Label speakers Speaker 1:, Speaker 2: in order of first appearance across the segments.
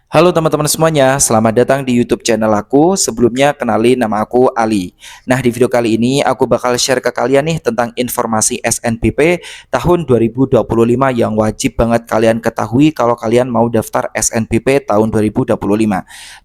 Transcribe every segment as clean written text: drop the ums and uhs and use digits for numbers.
Speaker 1: Halo teman-teman semuanya, selamat datang di YouTube channel aku. Sebelumnya kenalin nama aku Ali. Nah, di video kali ini aku bakal share ke kalian nih tentang informasi SNBP tahun 2025 yang wajib banget kalian ketahui kalau kalian mau daftar SNBP tahun 2025.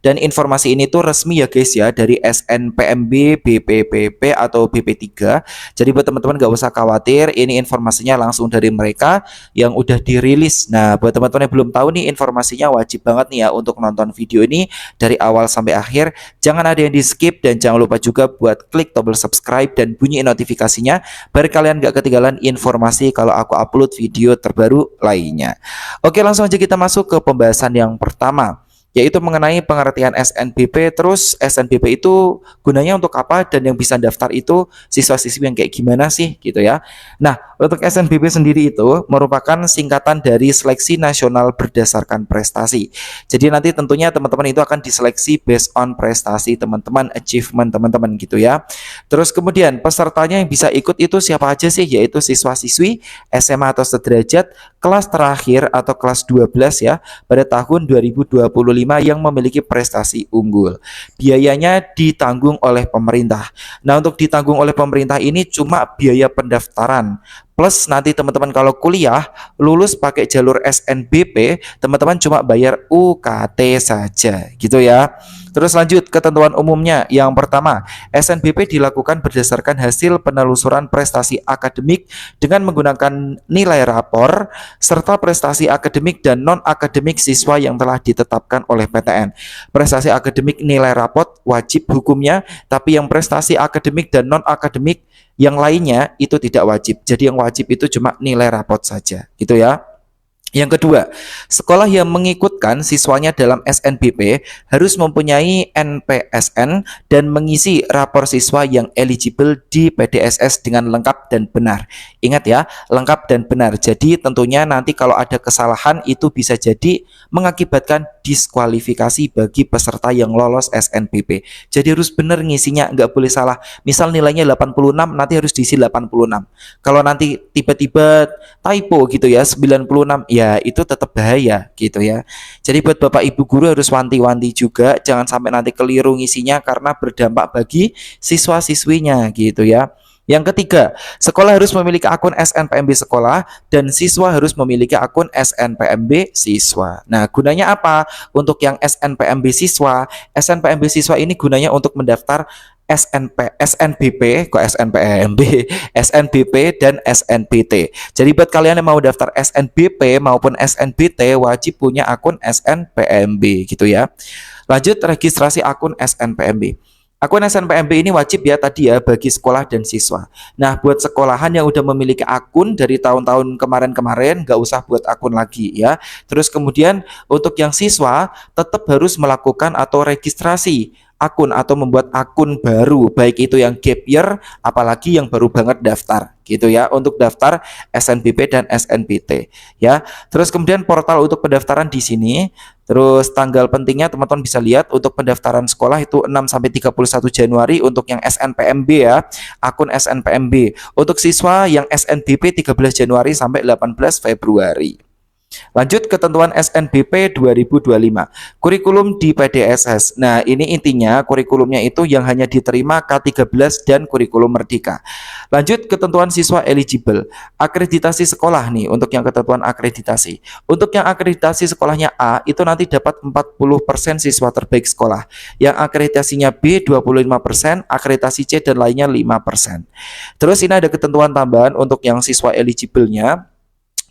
Speaker 1: Dan informasi ini tuh resmi ya guys ya dari SNPMB, BPPP atau BP3. Jadi buat teman-teman gak usah khawatir, ini informasinya langsung dari mereka yang udah dirilis. Nah, buat teman-teman yang belum tahu nih informasinya wajib banget nih ya untuk nonton video ini dari awal sampai akhir. Jangan ada yang di skip dan jangan lupa juga buat klik tombol subscribe dan bunyi notifikasinya biar kalian gak ketinggalan informasi kalau aku upload video terbaru lainnya. Oke, langsung aja kita masuk ke pembahasan yang pertama, yaitu mengenai pengertian SNBP. Terus SNBP itu gunanya untuk apa dan yang bisa daftar itu siswa-siswi yang kayak gimana sih gitu ya. Nah, untuk SNBP sendiri itu merupakan singkatan dari Seleksi Nasional Berdasarkan Prestasi. Jadi nanti tentunya teman-teman itu akan diseleksi based on prestasi teman-teman, achievement teman-teman gitu ya. Terus kemudian pesertanya yang bisa ikut itu siapa aja sih? Yaitu siswa-siswi SMA atau sederajat kelas terakhir atau kelas 12 ya pada tahun 2025 yang memiliki prestasi unggul. Biayanya ditanggung oleh pemerintah. Nah, untuk ditanggung oleh pemerintah ini cuma biaya pendaftaran. Plus nanti teman-teman kalau kuliah lulus pakai jalur SNBP, teman-teman cuma bayar UKT saja gitu ya. Terus lanjut ketentuan umumnya. Yang pertama, SNBP dilakukan berdasarkan hasil penelusuran prestasi akademik dengan menggunakan nilai rapor serta prestasi akademik dan non-akademik siswa yang telah ditetapkan oleh PTN. Prestasi akademik nilai raport wajib hukumnya, tapi yang prestasi akademik dan non-akademik yang lainnya itu tidak wajib. Jadi yang wajib itu cuma nilai raport saja, gitu ya. Yang kedua, sekolah yang mengikutkan siswanya dalam SNBP harus mempunyai NPSN dan mengisi rapor siswa yang eligible di PDSS dengan lengkap dan benar. Ingat ya, lengkap dan benar. Jadi tentunya nanti kalau ada kesalahan itu bisa jadi mengakibatkan diskualifikasi bagi peserta yang lolos SNBP. Jadi harus benar ngisinya, nggak boleh salah. Misal nilainya 86, nanti harus diisi 86. Kalau nanti tiba-tiba typo gitu ya 96, ya itu tetap bahaya gitu ya. Jadi buat Bapak Ibu guru harus wanti-wanti juga, jangan sampai nanti keliru ngisinya karena berdampak bagi siswa-siswinya gitu ya. Yang ketiga, sekolah harus memiliki akun SNPMB sekolah dan siswa harus memiliki akun SNPMB siswa. Nah, gunanya apa? Untuk yang SNPMB siswa ini gunanya untuk mendaftar SNBP, kok SNPMB, SNBP dan SNBT. Jadi buat kalian yang mau daftar SNBP maupun SNBT wajib punya akun SNPMB gitu ya. Lanjut registrasi akun SNPMB. Akun SNPMB ini wajib ya tadi ya bagi sekolah dan siswa. Nah, buat sekolahan yang udah memiliki akun dari tahun-tahun kemarin-kemarin nggak usah buat akun lagi ya. Terus kemudian untuk yang siswa tetap harus melakukan atau registrasi akun atau membuat akun baru, baik itu yang gap year apalagi yang baru banget daftar gitu ya, untuk daftar SNBP dan SNBT ya. Terus kemudian portal untuk pendaftaran di sini. Terus tanggal pentingnya teman-teman bisa lihat untuk pendaftaran sekolah itu 6 sampai 31 Januari untuk yang SNPMB ya, akun SNPMB. Untuk siswa yang SNBP 13 Januari sampai 18 Februari. Lanjut ketentuan SNBP 2025. Kurikulum di PDSS. Nah, ini intinya kurikulumnya itu yang hanya diterima K13 dan kurikulum merdeka. Lanjut ketentuan siswa eligible. Akreditasi sekolah nih untuk yang ketentuan akreditasi. Untuk yang akreditasi sekolahnya A itu nanti dapat 40% siswa terbaik sekolah. Yang akreditasinya B 25%, akreditasi C dan lainnya 5%. Terus ini ada ketentuan tambahan untuk yang siswa eligible-nya.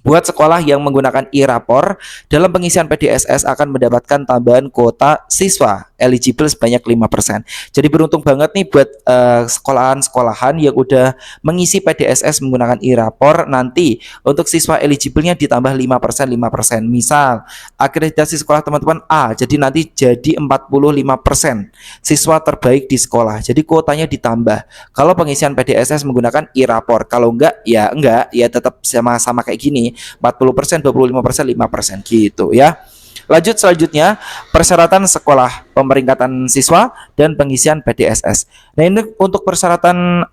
Speaker 1: Buat sekolah yang menggunakan e-rapor dalam pengisian PDSS akan mendapatkan tambahan kuota siswa eligible sebanyak 5%. Jadi beruntung banget nih buat sekolahan-sekolahan yang udah mengisi PDSS menggunakan e-rapor, nanti untuk siswa eligible-nya ditambah 5%, 5%. Misal akreditasi sekolah teman-teman A, jadi nanti jadi 45% siswa terbaik di sekolah. Jadi kuotanya ditambah. Kalau pengisian PDSS menggunakan e-rapor, kalau enggak ya tetap sama-sama kayak gini. 40%, 25%, 5% gitu ya. Lanjut selanjutnya, persyaratan sekolah, pemeringkatan siswa dan pengisian PDSS. Nah, ini untuk persyaratan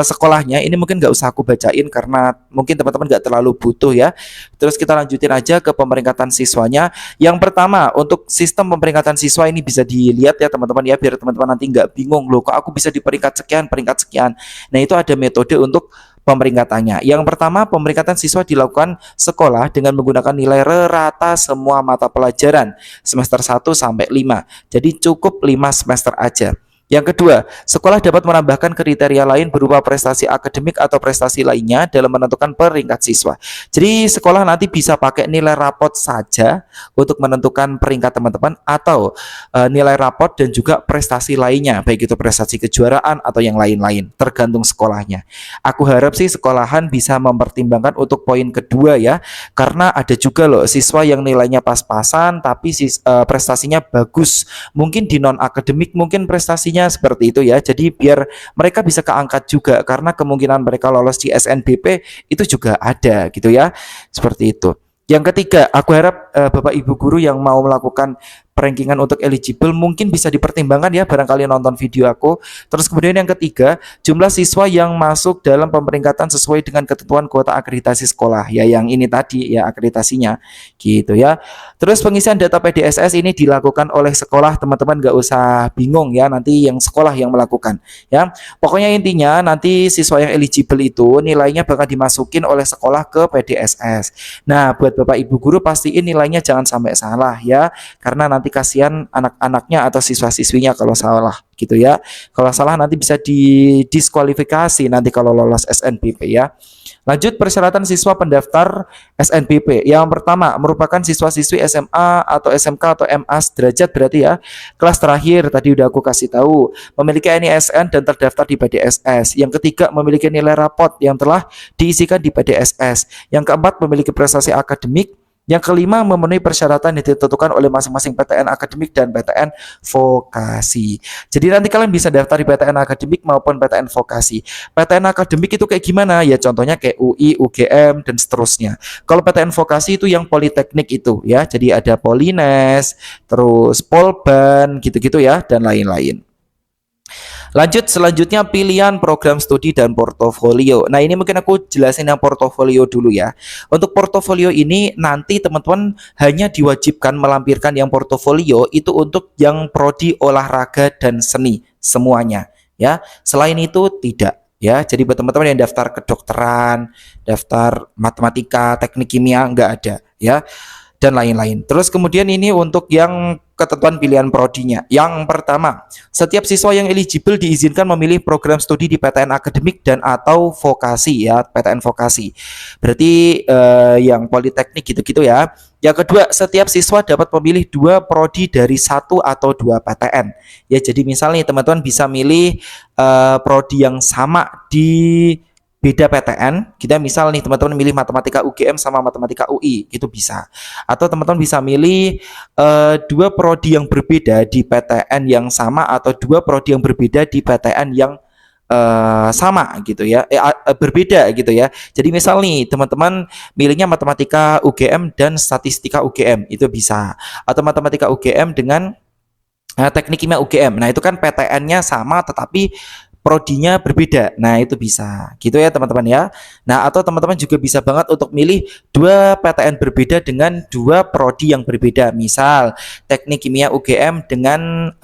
Speaker 1: sekolahnya ini mungkin nggak usah aku bacain karena mungkin teman-teman nggak terlalu butuh ya. Terus kita lanjutin aja ke pemeringkatan siswanya. Yang pertama, untuk sistem pemeringkatan siswa ini bisa dilihat ya teman-teman ya, biar teman-teman nanti nggak bingung loh, kok aku bisa di peringkat sekian. Nah, itu ada metode untuk pemeringkatannya. Yang pertama, pemeringkatan siswa dilakukan sekolah dengan menggunakan nilai rata semua mata pelajaran semester 1 sampai 5. Jadi cukup 5 semester aja. Yang kedua, sekolah dapat menambahkan kriteria lain berupa prestasi akademik atau prestasi lainnya dalam menentukan peringkat siswa. Jadi sekolah nanti bisa pakai nilai rapot saja untuk menentukan peringkat teman-teman atau nilai rapot dan juga prestasi lainnya, baik itu prestasi kejuaraan atau yang lain-lain, tergantung sekolahnya. Aku harap sih sekolahan bisa mempertimbangkan untuk poin kedua ya, karena ada juga loh siswa yang nilainya pas-pasan tapi prestasinya bagus. Mungkin di non akademik mungkin prestasinya seperti itu ya. Jadi biar mereka bisa keangkat juga karena kemungkinan mereka lolos di SNBP itu juga ada gitu ya. Seperti itu. Yang ketiga, aku harap Bapak Ibu guru yang mau melakukan rankingan untuk eligible mungkin bisa dipertimbangkan ya, barangkali nonton video aku. Terus kemudian yang ketiga, jumlah siswa yang masuk dalam pemeringkatan sesuai dengan ketentuan kuota akreditasi sekolah ya, yang ini tadi ya akreditasinya gitu ya. Terus pengisian data PDSS ini dilakukan oleh sekolah, teman-teman nggak usah bingung ya, nanti yang sekolah yang melakukan ya. Pokoknya intinya nanti siswa yang eligible itu nilainya bakal dimasukin oleh sekolah ke PDSS. Nah, buat Bapak Ibu guru pastiin nilainya jangan sampai salah ya, karena nanti kasihan anak-anaknya atau siswa-siswinya kalau salah gitu ya. Kalau salah nanti bisa didiskualifikasi nanti kalau lolos SNBP ya. Lanjut, persyaratan siswa pendaftar SNBP. Yang pertama, merupakan siswa-siswi SMA atau SMK atau MA sederajat berarti ya. Kelas terakhir tadi udah aku kasih tahu, memiliki NISN dan terdaftar di PDSS. Yang ketiga, memiliki nilai rapot yang telah diisikan di PDSS. Yang keempat, memiliki prestasi akademik. Yang kelima, memenuhi persyaratan yang ditentukan oleh masing-masing PTN akademik dan PTN vokasi. Jadi nanti kalian bisa daftar di PTN akademik maupun PTN vokasi. PTN akademik itu kayak gimana? Ya contohnya kayak UI, UGM, dan seterusnya. Kalau PTN vokasi itu yang politeknik itu ya. Jadi ada Polines, terus Polban, gitu-gitu ya, dan lain-lain. Lanjut selanjutnya pilihan program studi dan portofolio. Nah, ini mungkin aku jelasin yang portofolio dulu ya. Untuk portofolio ini nanti teman-teman hanya diwajibkan melampirkan yang portofolio itu untuk yang prodi olahraga dan seni semuanya ya. Selain itu tidak ya. Jadi buat teman-teman yang daftar kedokteran, daftar matematika, teknik kimia nggak ada ya, dan lain-lain. Terus kemudian ini untuk yang ketentuan pilihan prodinya. Yang pertama, setiap siswa yang eligible diizinkan memilih program studi di PTN akademik dan atau vokasi ya, PTN vokasi. Berarti yang politeknik gitu-gitu ya. Yang kedua, setiap siswa dapat memilih 2 prodi dari 1 atau 2 PTN. Ya, jadi misalnya teman-teman bisa milih prodi yang sama di beda PTN, kita misal nih teman-teman milih matematika UGM sama matematika UI, itu bisa. Atau teman-teman bisa milih 2 prodi yang berbeda di PTN yang sama atau 2 prodi yang berbeda di PTN yang sama gitu ya, berbeda gitu ya. Jadi misal nih teman-teman milihnya matematika UGM dan statistika UGM, itu bisa. Atau matematika UGM dengan teknik kimia UGM. Nah, itu kan PTN-nya sama tetapi prodinya berbeda. Nah, itu bisa. Gitu ya, teman-teman ya. Nah, atau teman-teman juga bisa banget untuk milih 2 PTN berbeda dengan 2 prodi yang berbeda. Misal, teknik kimia UGM dengan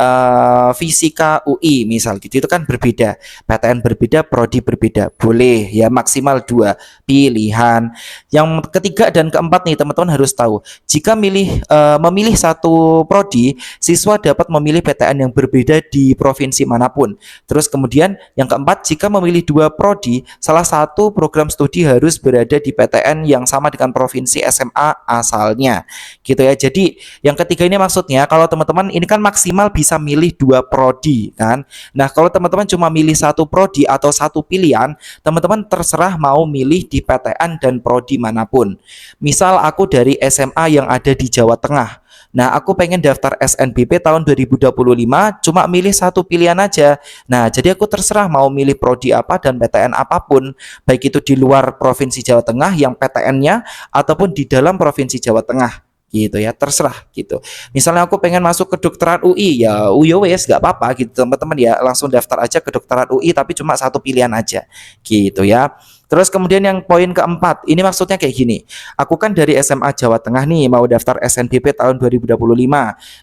Speaker 1: fisika UI misal gitu. Itu kan berbeda. PTN berbeda, prodi berbeda. Boleh ya, maksimal 2 pilihan. Yang ketiga dan keempat nih, teman-teman harus tahu. Jika memilih satu prodi, siswa dapat memilih PTN yang berbeda di provinsi manapun. Terus kemudian yang keempat, jika memilih 2 prodi, salah satu program studi harus berada di PTN yang sama dengan provinsi SMA asalnya. Gitu ya. Jadi yang ketiga ini maksudnya kalau teman-teman ini kan maksimal bisa milih 2 prodi kan. Nah, kalau teman-teman cuma milih 1 prodi atau 1 pilihan, teman-teman terserah mau milih di PTN dan prodi manapun. Misal aku dari SMA yang ada di Jawa Tengah. Nah, aku pengen daftar SNBP tahun 2025, cuma milih 1 pilihan aja. Nah, jadi aku terserah mau milih prodi apa dan PTN apapun, baik itu di luar provinsi Jawa Tengah yang PTN-nya ataupun di dalam provinsi Jawa Tengah. gitu ya, terserah gitu. Misalnya aku pengen masuk kedokteran UI, ya wes nggak apa-apa gitu teman-teman ya, langsung daftar aja kedokteran UI tapi cuma satu pilihan aja gitu ya. Terus kemudian yang poin keempat, ini maksudnya kayak gini. Aku kan dari SMA Jawa Tengah nih, mau daftar SNBP tahun 2025.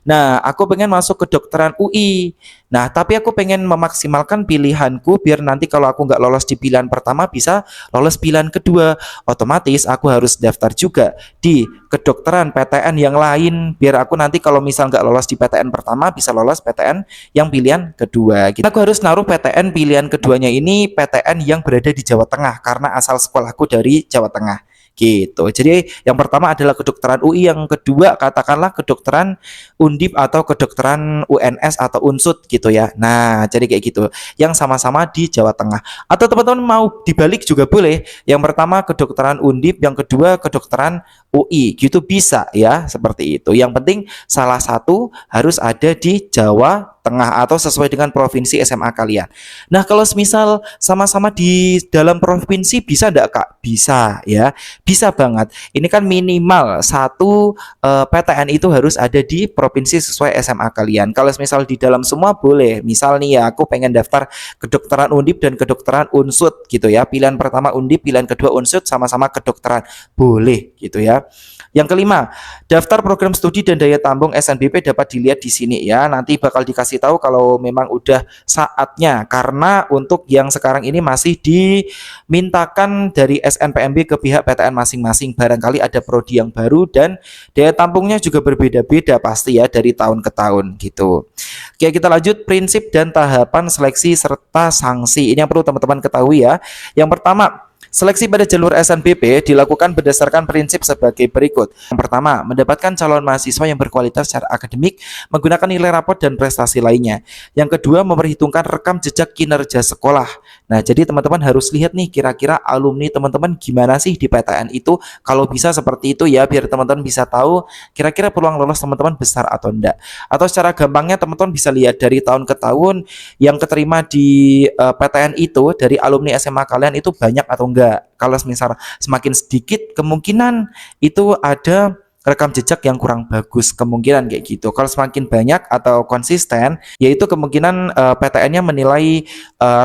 Speaker 1: Nah, aku pengen masuk kedokteran UI. Nah, tapi aku pengen memaksimalkan pilihanku biar nanti kalau aku nggak lolos di pilihan pertama bisa lolos pilihan kedua. Otomatis aku harus daftar juga di kedokteran PTN yang lain biar aku nanti kalau misal nggak lolos di PTN pertama bisa lolos PTN yang pilihan kedua. Aku harus naruh PTN pilihan keduanya ini PTN yang berada di Jawa Tengah karena asal sekolahku dari Jawa Tengah gitu. Jadi yang pertama adalah kedokteran UI, yang kedua katakanlah kedokteran Undip atau kedokteran UNS atau Unsud gitu ya. Nah, jadi kayak gitu. Yang sama-sama di Jawa Tengah. Atau teman-teman mau dibalik juga boleh. Yang pertama kedokteran Undip, yang kedua kedokteran UI. Gitu bisa ya, seperti itu. Yang penting salah satu harus ada di Jawa Tengah atau sesuai dengan provinsi SMA kalian. Nah, kalau misal sama-sama di dalam provinsi bisa enggak, Kak? Bisa ya. Bisa banget. Ini kan minimal satu PTN itu harus ada di provinsi sesuai SMA kalian. Kalau misal di dalam semua boleh. Misal nih ya, aku pengen daftar kedokteran Undip dan kedokteran Unsud gitu ya. Pilihan pertama Undip, pilihan kedua Unsud, sama-sama kedokteran. Boleh gitu ya. Yang kelima, daftar program studi dan daya tampung SNBP dapat dilihat di sini ya. Nanti bakal dikasih tahu kalau memang udah saatnya, karena untuk yang sekarang ini masih dimintakan dari SNPMB ke pihak PTN masing-masing. Barangkali ada prodi yang baru dan daya tampungnya juga berbeda-beda pasti ya dari tahun ke tahun gitu. Oke, kita lanjut prinsip dan tahapan seleksi serta sanksi. Ini yang perlu teman-teman ketahui ya. Yang pertama, seleksi pada jalur SNBP dilakukan berdasarkan prinsip sebagai berikut. Yang pertama, mendapatkan calon mahasiswa yang berkualitas secara akademik menggunakan nilai rapor dan prestasi lainnya. Yang kedua, memperhitungkan rekam jejak kinerja sekolah. Nah, jadi teman-teman harus lihat nih kira-kira alumni teman-teman gimana sih di PTN itu. Kalau bisa seperti itu ya, biar teman-teman bisa tahu kira-kira peluang lolos teman-teman besar atau enggak. Atau secara gampangnya teman-teman bisa lihat dari tahun ke tahun yang keterima di PTN itu dari alumni SMA kalian itu banyak atau enggak. Kalau misal semakin sedikit kemungkinan itu ada rekam jejak yang kurang bagus, kemungkinan kayak gitu. Kalau semakin banyak atau konsisten, yaitu kemungkinan PTN-nya menilai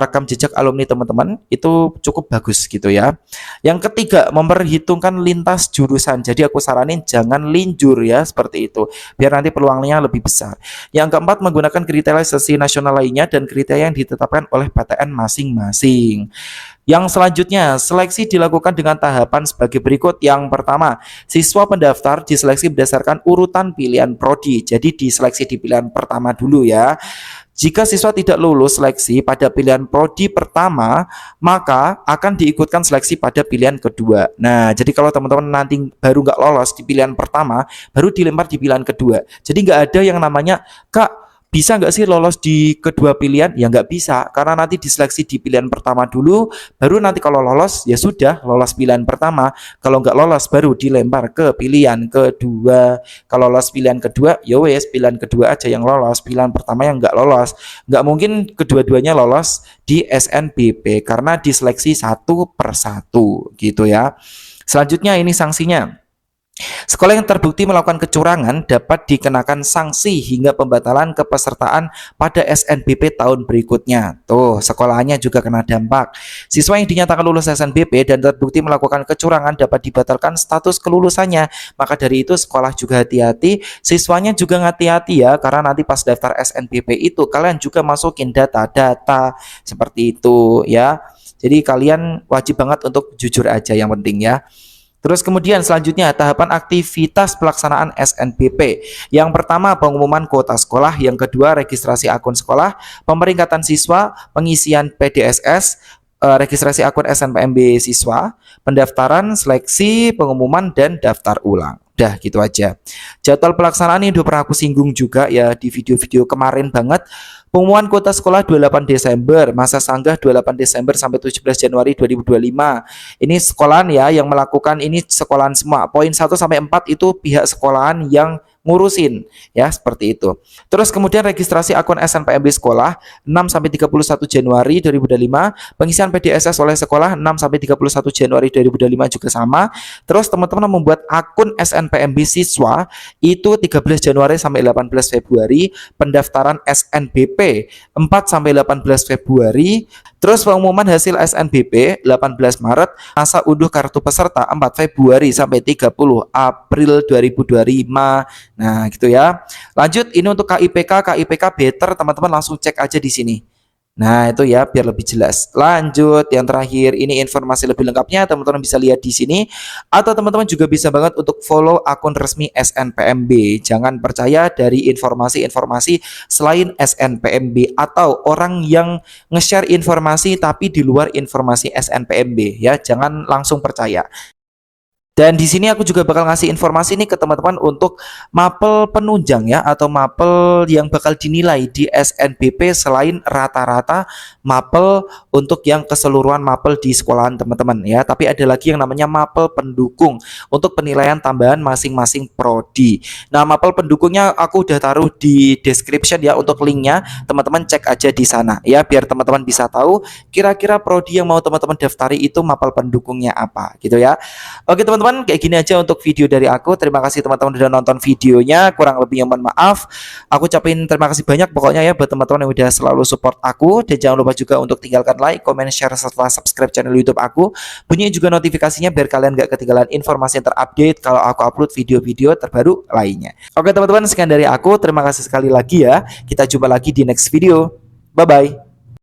Speaker 1: rekam jejak alumni teman-teman itu cukup bagus gitu ya. Yang ketiga, memperhitungkan lintas jurusan. Jadi aku saranin jangan linjur ya, seperti itu, biar nanti peluangnya lebih besar. Yang keempat, menggunakan kriteria seleksi nasional lainnya dan kriteria yang ditetapkan oleh PTN masing-masing. Yang selanjutnya, seleksi dilakukan dengan tahapan sebagai berikut. Yang pertama, siswa pendaftar diseleksi berdasarkan urutan pilihan prodi. Jadi diseleksi di pilihan pertama dulu ya. Jika siswa tidak lulus seleksi pada pilihan prodi pertama, maka akan diikutkan seleksi pada pilihan kedua. Nah, jadi kalau teman-teman nanti baru nggak lolos di pilihan pertama, baru dilempar di pilihan kedua. Jadi nggak ada yang namanya, Kak, bisa nggak sih lolos di kedua pilihan? Ya nggak bisa, karena nanti diseleksi di pilihan pertama dulu, baru nanti kalau lolos, ya sudah lolos pilihan pertama. Kalau nggak lolos, baru dilempar ke pilihan kedua. Kalau lolos pilihan kedua, ya wes pilihan kedua aja yang lolos, pilihan pertama yang nggak lolos. Nggak mungkin kedua-duanya lolos di SNBP, karena diseleksi satu per satu gitu ya. Selanjutnya ini sanksinya. Sekolah yang terbukti melakukan kecurangan dapat dikenakan sanksi hingga pembatalan kepesertaan pada SNBP tahun berikutnya. Tuh, sekolahnya juga kena dampak. Siswa yang dinyatakan lulus SNBP dan terbukti melakukan kecurangan dapat dibatalkan status kelulusannya. Maka dari itu sekolah juga hati-hati, siswanya juga hati-hati ya, karena nanti pas daftar SNBP itu kalian juga masukin data-data seperti itu ya. Jadi kalian wajib banget untuk jujur aja, yang penting ya. Terus kemudian selanjutnya tahapan aktivitas pelaksanaan SNBP. Yang pertama pengumuman kuota sekolah, yang kedua registrasi akun sekolah, pemeringkatan siswa, pengisian PDSS, registrasi akun SNPMB siswa, pendaftaran, seleksi, pengumuman, dan daftar ulang. Udah gitu aja. Jadwal pelaksanaan ini udah pernah aku singgung juga ya di video-video kemarin banget. Pengumuman kuota sekolah 28 Desember, masa sanggah 28 Desember sampai 17 Januari 2025. Ini sekolahan ya yang melakukan, ini sekolahan semua. Poin 1 sampai 4 itu pihak sekolahan yang ngurusin ya, seperti itu. Terus kemudian registrasi akun SNPMB sekolah 6 sampai 31 Januari 2025, pengisian PDSS oleh sekolah 6 sampai 31 Januari 2025 juga sama. Terus teman-teman membuat akun SNPMB siswa itu 13 Januari sampai 18 Februari, pendaftaran SNBP 4 sampai 18 Februari. Terus pengumuman hasil SNBP 18 Maret, masa unduh kartu peserta 4 Februari sampai 30 April 2025. Nah, gitu ya. Lanjut, ini untuk KIPK Better, teman-teman langsung cek aja di sini. Nah, itu ya biar lebih jelas. Lanjut, yang terakhir ini informasi lebih lengkapnya teman-teman bisa lihat di sini, atau teman-teman juga bisa banget untuk follow akun resmi SNPMB. Jangan percaya dari informasi-informasi selain SNPMB atau orang yang nge-share informasi tapi di luar informasi SNPMB ya. Jangan langsung percaya. Dan di sini aku juga bakal ngasih informasi nih ke teman-teman untuk mapel penunjang ya, atau mapel yang bakal dinilai di SNBP selain rata-rata mapel untuk yang keseluruhan mapel di sekolahan teman-teman ya. Tapi ada lagi yang namanya mapel pendukung untuk penilaian tambahan masing-masing prodi. Nah, mapel pendukungnya aku udah taruh di description ya, untuk linknya teman-teman cek aja di sana ya, biar teman-teman bisa tahu kira-kira prodi yang mau teman-teman daftari itu mapel pendukungnya apa gitu ya. Oke teman-teman, kayak gini aja untuk video dari aku. Terima kasih teman-teman udah nonton videonya. Kurang lebihnya mohon maaf. Aku ucapin terima kasih banyak pokoknya ya buat teman-teman yang udah selalu support aku. Dan jangan lupa juga untuk tinggalkan like, comment, share, serta subscribe channel YouTube aku. Bunyiin juga notifikasinya biar kalian gak ketinggalan informasi yang terupdate kalau aku upload video-video terbaru lainnya. Oke teman-teman, sekian dari aku. Terima kasih sekali lagi ya. Kita jumpa lagi di next video. Bye-bye.